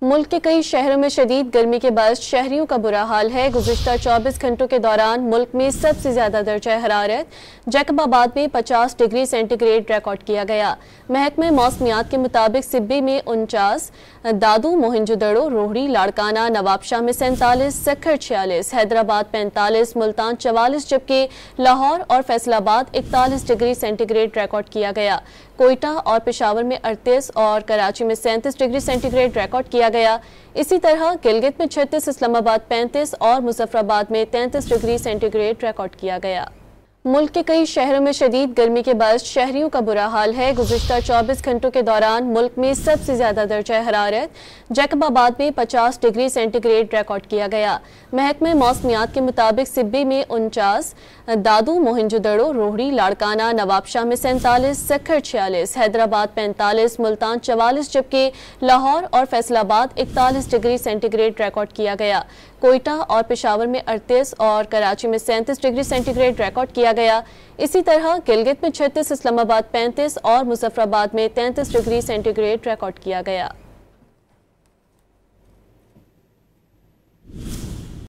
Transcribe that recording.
मुल्क के कई शहरों में शदीद गर्मी के बाद शहरियों का बुरा हाल है। गुज़िश्ता 24 घंटों के दौरान मुल्क में सबसे ज्यादा दर्जा हरारत जैकबाबाद में 50 डिग्री सेंटीग्रेड रिकॉर्ड किया गया। महकमे मौसमियात के मुताबिक सिब्बी में 49, दादू, मोहिंजोदड़ो, रोहड़ी, लाड़काना, नवाबशाह में 47, सक्खर 46, हैदराबाद 45, मुल्तान 44, जबकि लाहौर और फैसलाबाद 41 डिग्री सेंटीग्रेड रिकॉर्ड किया गया। कोयटा और पेशावर में 38 और कराची में 37 डिग्री सेंटीग्रेड रिकॉर्ड किया गया। इसी तरह गिलगित में 36, इस्लामाबाद 35 और मुजफ्फराबाद में 33 डिग्री सेंटीग्रेड रिकॉर्ड किया गया। मुल्क के कई शहरों में शदीद गर्मी के बाद शहरियों का बुरा हाल है। गुज़िश्ता 24 घंटों के दौरान मुल्क में सबसे ज्यादा दर्जा हरारत जैकबाबाद में 50 डिग्री सेंटीग्रेड रिकॉर्ड किया गया। महकमे मौसमियात के मुताबिक सिब्बी में 49, दादू, मोहिंजोदड़ो, रोहड़ी, लाड़काना, नवाबशाह में 47, सक्खर 46, हैदराबाद 45, मुल्तान 44, जबकि लाहौर और फैसलाबाद 41 डिग्री सेंटीग्रेड रिकॉर्ड किया गया। कोयटा और पेशावर में 38 और कराची में 37 डिग्री सेंटीग्रेड रिकॉर्ड किया गया। इसी तरह गिलगित में 36, इस्लामाबाद 35 और मुजफ्फराबाद में 33 डिग्री सेंटीग्रेड रिकॉर्ड किया गया।